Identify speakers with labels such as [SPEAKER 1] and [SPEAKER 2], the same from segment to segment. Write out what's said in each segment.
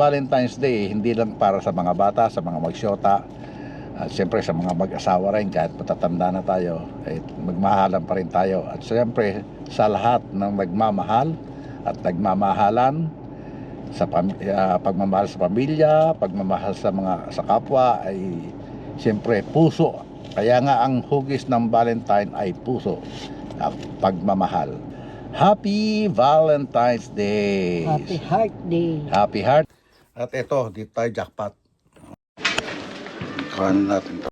[SPEAKER 1] Valentine's Day, hindi lang para sa mga bata, sa mga magsyota, at siyempre sa mga mag-asawa rin, kahit matatanda na tayo, magmahalan pa rin tayo. At siyempre sa lahat ng nagmamahal at nagmamahalan, sa pagmamahal sa pamilya, pagmamahal sa kapwa, ay siyempre puso. Kaya nga ang hugis ng Valentine ay puso, pagmamahal. Happy Valentine's Day!
[SPEAKER 2] Happy Heart Day.
[SPEAKER 1] Happy Heart. At ito, dito tayo jackpot. Kanin natin to.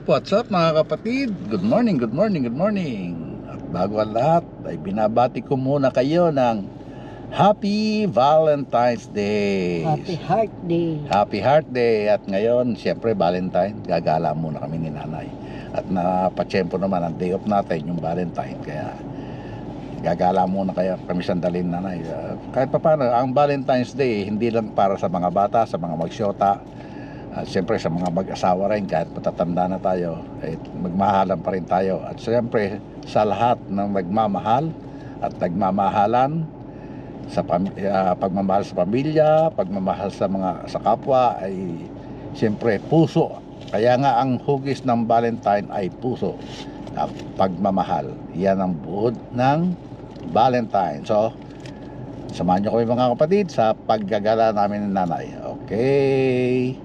[SPEAKER 1] What's up mga kapatid? Good morning, good morning, good morning. At bago ang lahat, ay binabati ko muna kayo ng Happy Valentine's Day.
[SPEAKER 2] Happy Heart Day.
[SPEAKER 1] Happy Heart Day. At ngayon, siyempre Valentine, gagala muna kami ni nanay. At napatsyempo naman ang day off natin, yung Valentine. Kaya gagala muna kami sandalin nanay. Kahit pa paano, ang Valentine's Day, hindi lang para sa mga bata, sa mga magsyota, at siyempre sa mga mag-asawa rin, kahit matatanda na tayo, magmahalan pa rin tayo. At siyempre sa lahat ng nagmamahal at nagmamahalan, sa pagmamahal sa pamilya, pagmamahal sa kapwa, ay siyempre puso. Kaya nga ang hugis ng Valentine ay puso, pagmamahal. Yan ang buod ng Valentine. So samahan nyo kami mga kapatid sa paggagala namin ng nanay. Okay.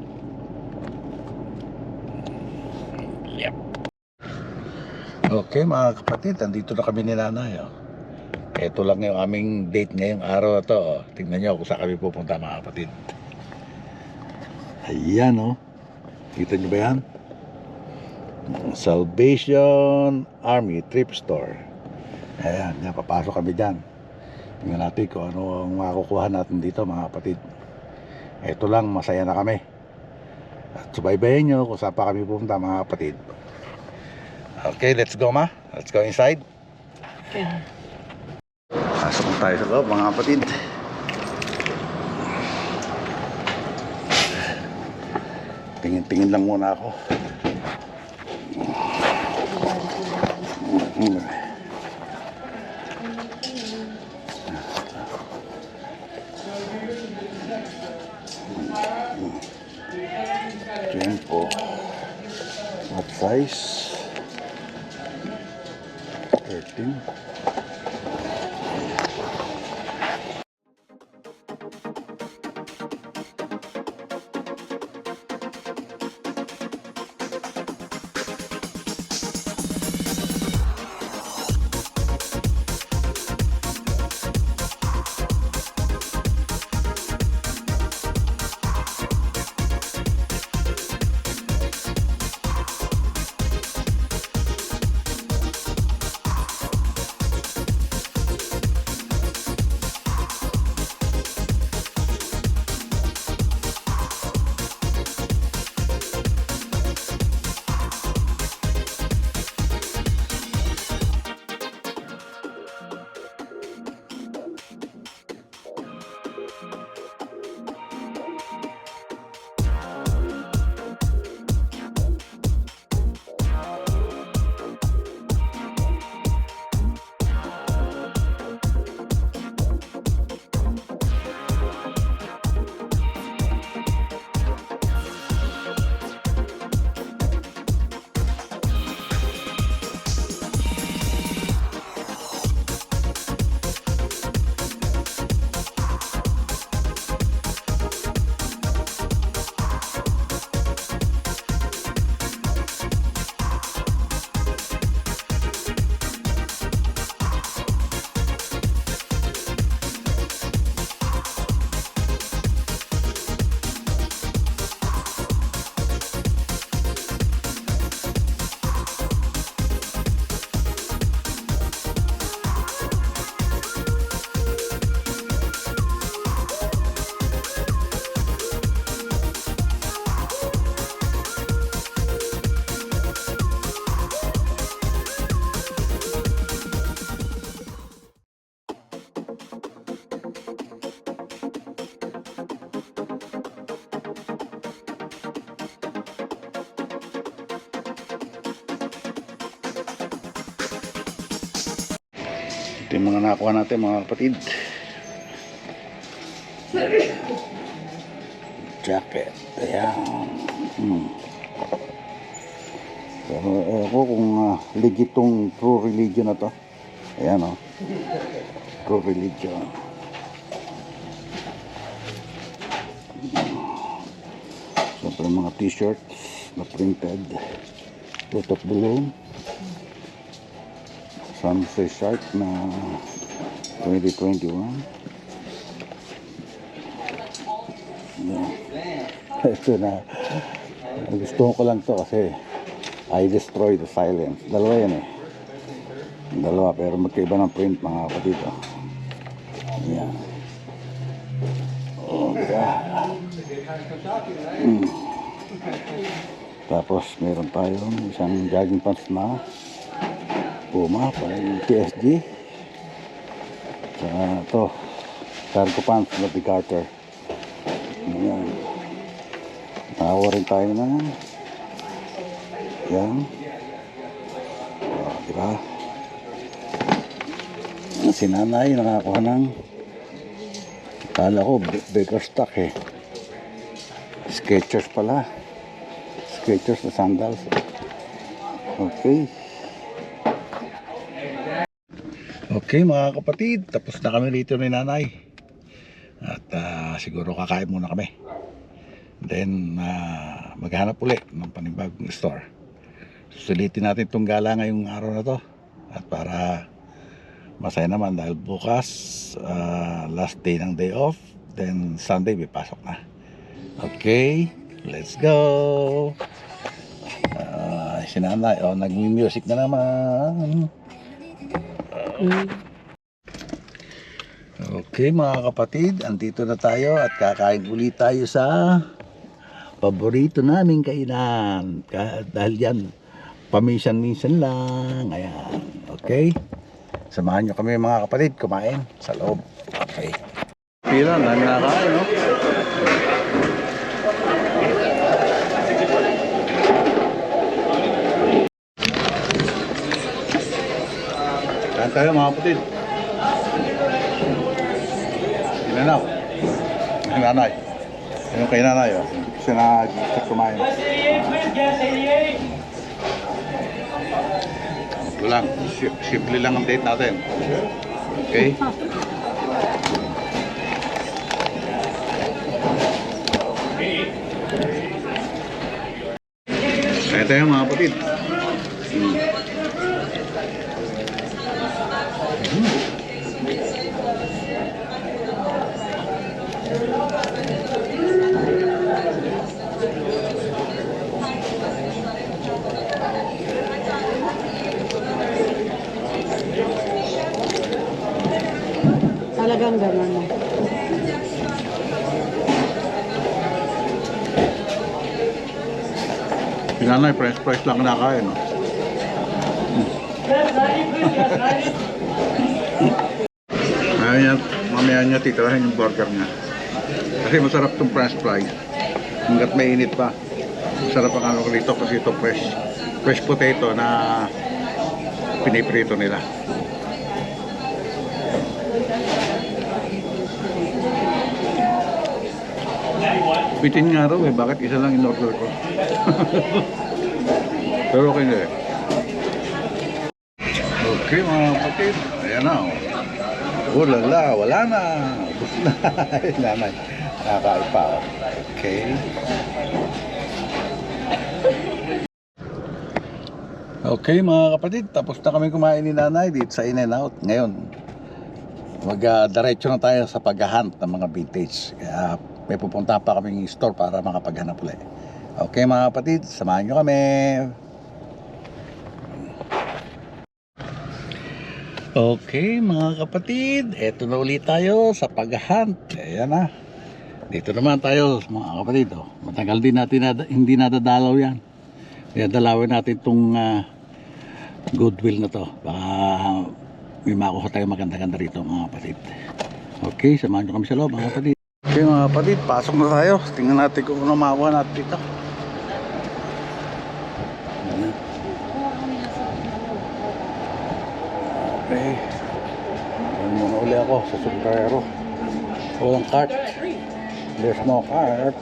[SPEAKER 1] Okay mga kapatid, andito na kami ni nanay. Ito lang yung aming date ngayong araw na to. Tingnan nyo kung saan kami pupunta mga kapatid. Ayan kita nyo ba yan? Salvation Army Thrift Store. Ayan, papasok kami dyan. Tingnan natin kung ano ang makukuha natin dito mga kapatid. Ito lang, masaya na kami. At subaybayan nyo kung saan pa kami pupunta mga kapatid. Okay, let's go ma. Let's go inside.
[SPEAKER 2] Yeah.
[SPEAKER 1] Pasok tayo sa loob mga kapatid. Tingin-tingin lang muna ako. Tempo. What size? 13. Ito yung mga nakuha natin mga kapatid. Jacket. Ayan. Pero ako kung legit tong True Religion na to. Ayan o. True Religion. Siyempre mga t-shirts na printed. Fruit of the Loom. Sunset Shark na 2021. Ito na gusto ko lang to kasi I Destroy the Silence. Dalawa yan eh. Dalawa pero magkaiba ng print mga kapatid. Yan. Oh, God. Tapos meron tayong isang jogging pants na Puma pang PSG. Saka ito cargo pants na Big Carter. Ayan. Nakawa rin tayo na yan. Diba? Si nanay nakakuha ng kala ko Baker stock eh. Skechers pala. Skechers na sandals. Okay. Okay mga kapatid, tapos na kami rito ni nanay. At siguro kakain muna kami. Then maghanap ulit ng panibagong store. Susulitin natin itong gala ngayong araw na to. At para masaya naman dahil bukas last day ng day off. Then Sunday may pasok na. Okay, let's go. Si nanay, nag-music na naman. Okay mga kapatid, andito na tayo at kakain ulit tayo sa paborito naming kainan. Dahil yan, paminsan-minsan lang. Ayan, okay. Samahan nyo kami mga kapatid, kumain sa loob. Okay. Pila, dami nakakain, no? Kain tayo mga kapatid. Inanaw. Ang nanay. Yung kay nanay, kasi nag-start kumain. Ito lang. Simple lang ang date natin. Okay? Kaya tayo mga kapatid.
[SPEAKER 2] Talagang gano'n na.
[SPEAKER 1] Pinanay, price lang nakain, no? Mamaya niya titirahin yung burger niya. Kasi masarap itong french fries. Hanggat mainit pa. Masarap ang ano dito kasi ito fresh potato na piniprito nila. Bitin nga raw eh, bakit isa lang in-order ko? Pero okay na eh. Okay mga kapatid, ayan na oh. Oh lala, wala na. Ubus na. Nanay, nakakain pa oh. Okay. Okay mga kapatid, tapos na kami kumain ni nanay dito sa In-N-Out. Ngayon, mag-diretso na tayo sa paghahunt ng mga vintage. Kaya may pupunta pa kaming store para makapaghanap ulit. Okay mga kapatid, samahan nyo kami. Okay mga kapatid, eto na ulit tayo sa paghahunt. Ayan na. Dito naman tayo mga kapatid. Matagal din natin hindi nadadalaw yan. Kaya dalawin natin itong Goodwill na to. Baka may makuha tayo maganda-ganda rito mga kapatid. Okay, samahan nyo kami sa loob mga kapatid. Okay mga kapatid, pasok na tayo. Tingnan natin kung ano makuha natin dito. Okay. ako sa sombrero. Walang cart. There's no cart.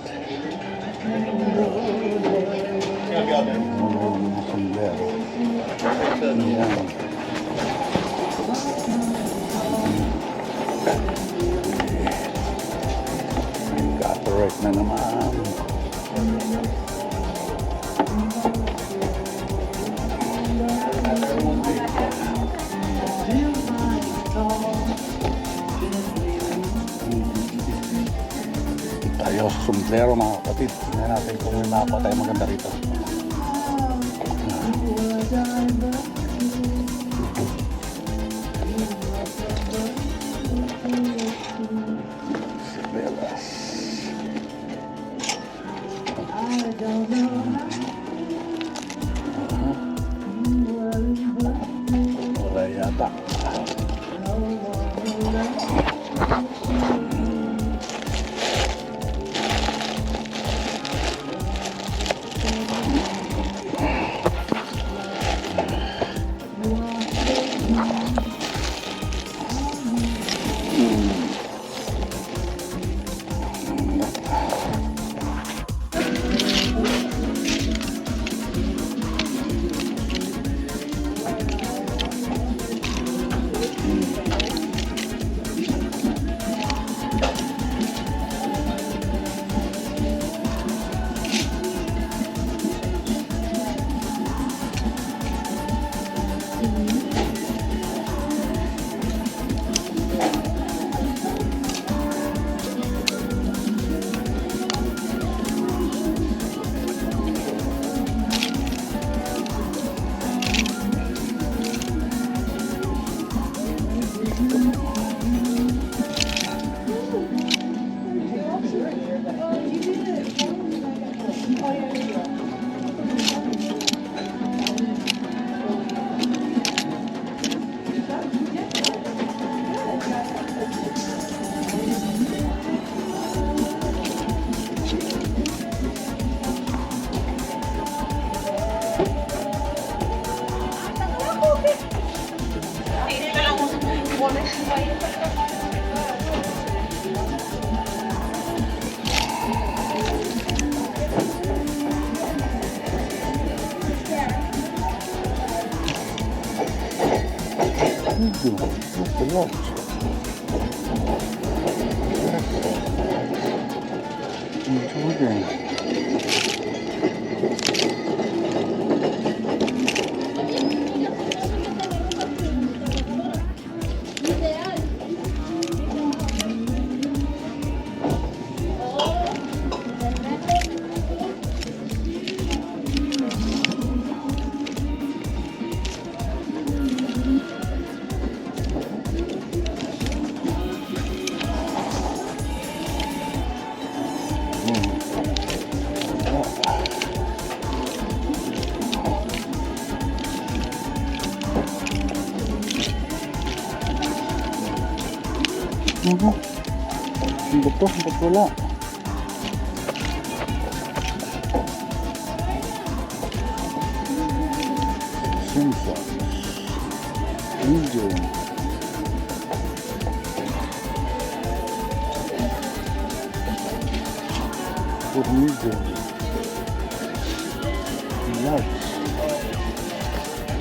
[SPEAKER 1] Sombrero. Ayan. Cataract na naman. Tayo sa sombrero mga kapatid. Tingnan natin kung may makakuha tayo maganda rito. Wala yata. Betul, betul lah. Simpsons, hijau, hijau, nuts,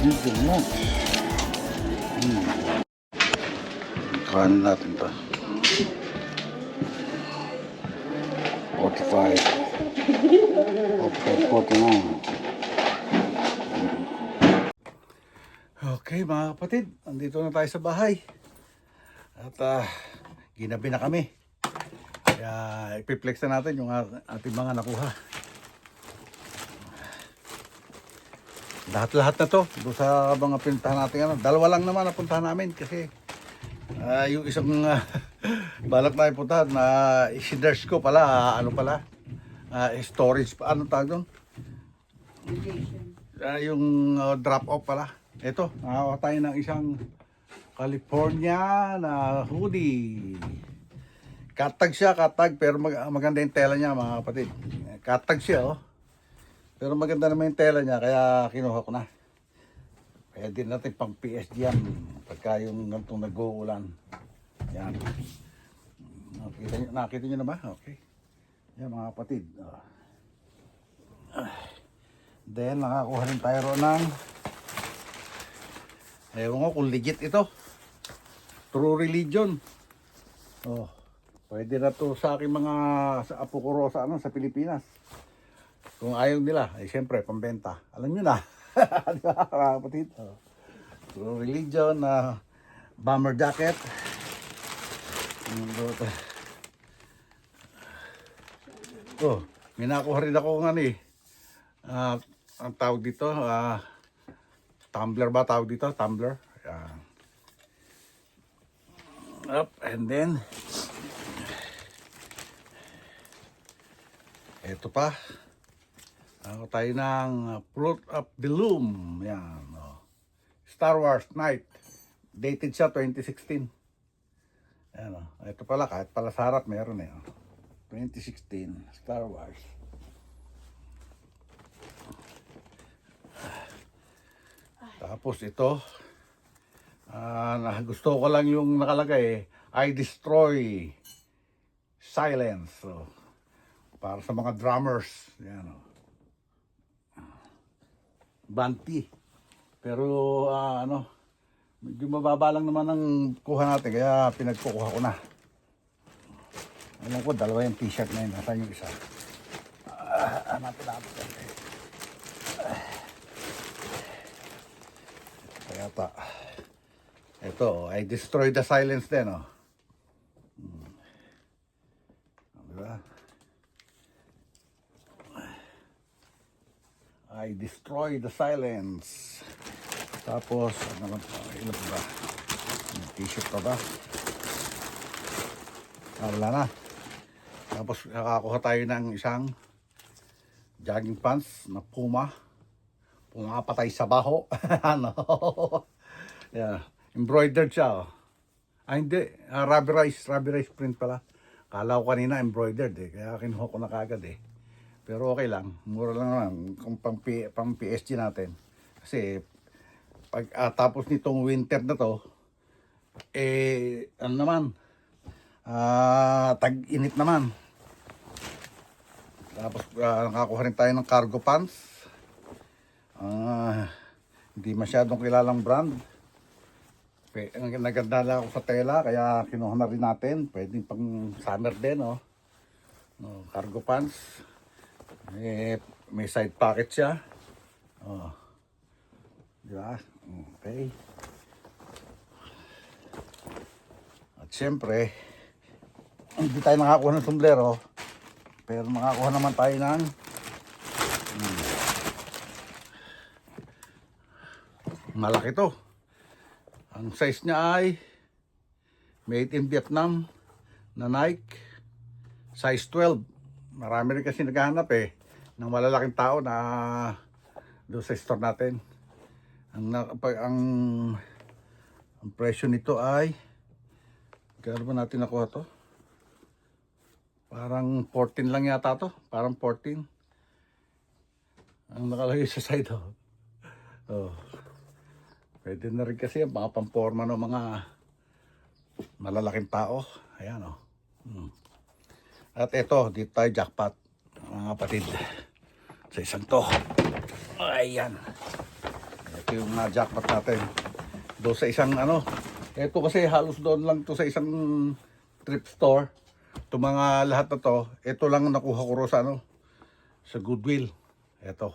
[SPEAKER 1] hijau nuts. Kanin natin pa. 45, 49. Okay mga kapatid, andito na tayo sa bahay. At ginabi na kami. Kaya ipiplex na natin yung ating mga nakuha. Lahat-lahat na to. Doon sa mga pinuntahan natin. Dalawa lang naman napuntahan namin kasi yung isang balak na ipuntahan na isiders ko pala, storage, ano tawag doon? Yung drop off pala. Ito, nakakuha tayo ng isang California na hoodie. Katag siya, pero maganda yung tela niya mga kapatid. Katag siya pero maganda naman yung tela niya kaya kinuha ko na. Pwede natin pang PSD yan pagka yung ganitong nag-uulan. Yan. Nakita nyo na ba? Okay. Yan mga kapatid. Then nakakuha rin tayo ron ng ewan ko kung legit ito. True religion. Oh, pwede na to sa aking mga sa apo ko ro sa Pilipinas. Kung ayaw nila, ay siyempre pambenta. Alam nyo na. Di ba mga kapatid? True religion na bomber jacket. Oh, may nakuha rin ako ng ano eh. Ang tawag dito, tumbler ba tawag dito? Tumbler. Yan. Up, and then ito pa. Ako tayo ng Fruit of the Loom. Yan. Oh. Star Wars Night. Dated siya 2016. Yan, oh. Ito pala, kahit pala sa harap meron eh. Oh. 2016 Star Wars. Tapos ito, gusto ko lang yung nakalagay, I destroy silence. So, para sa mga drummers. Yan, oh. Banti. Pero medyo mababa lang naman ang kuha natin, kaya pinagkukuha ko na. Alam ko, dalawa yung t-shirt na yun. Nasaan yung isa? Hanapin natin. Kaya pa. Ito, I destroy the silence din, oh. Diba? I destroy the silence. Tapos, ano lang pa? Ilan ba? T-shirt pa ba? Wala na. Tapos, nakakuha tayo ng isang jogging pants na Puma. Pumapatay sa baho. Ano? Yeah. Embroidered siya, oh. Hindi. Rubberized print pala. Kala ko kanina embroidered eh. Kaya kinuha ko na kagad eh. Pero okay lang. Mura lang naman. Kung pang PSG natin. Kasi, pag tapos nitong winter na to, ano naman, tag-init naman. Tapos nakakuha rin tayo ng cargo pants. Hindi masyadong kilalang brand. Naganda lang ako sa tela, kaya kinuha na rin natin. Pwedeng pang summer din, oh. Cargo pants. May side pocket siya. Oh. Di ba? Okay. At syempre, hindi tayo nakakuha ng sombrero, pero nakakuha naman tayo ng malaki to. Ang size niya ay made in Vietnam na Nike, size 12. Marami rin kasi naghahanap eh ng malalaking tao na doon sa store natin. Ang presyo nito ay, kaya ba natin nakuha to? Parang 14 lang yata to. Parang 14. Ang nakalagay sa side, oh. Oh. Pwede na rin kasi yung mga pamporma ng mga malalaking tao. Ayan, oh. At ito, dito tayo jackpot, mga kapatid. Sa isang to. Ayan. Ito yung jackpot natin. Doon sa isang ito kasi halos doon lang to sa isang thrift store. Ito mga lahat na to, ito lang nakuha ko sa sa Goodwill. Ito.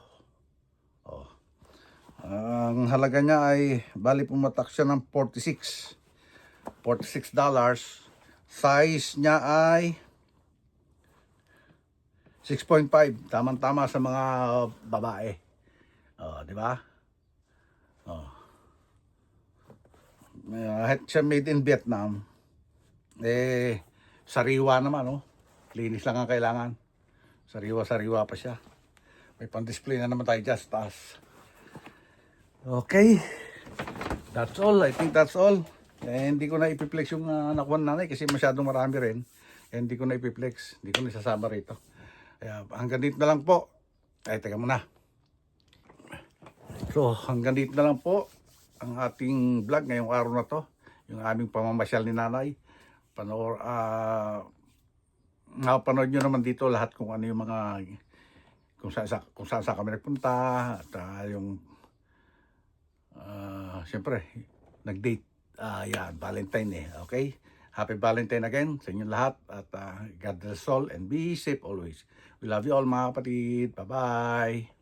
[SPEAKER 1] Oh. Ang halaga niya ay bali pumatak siya ng $46. Size niya ay 6.5. Tamang-tama sa mga babae. Oh, di ba? Oh. Siya made in Vietnam. Sariwa naman, oh. Linis lang ang kailangan. Sariwa pa siya. May pang-display na naman tayo dyan sa taas. Okay. That's all. I think that's all. Hindi ko na ipiplex yung nakuha nanay kasi masyadong marami rin. Hindi ko na ipiplex. Hindi ko na isasama rito. Kaya hanggang dito na lang po. Teka muna. So, hanggang dito na lang po ang ating vlog ngayong araw na to. Yung aming pamamasyal ni nanay. Napanood nyo naman dito lahat kung ano yung mga kung saan kami nagpunta at siyempre nag-date yan Valentine okay, happy Valentine again sa inyo lahat at God bless all and be safe always. We love you all mga kapatid, bye bye.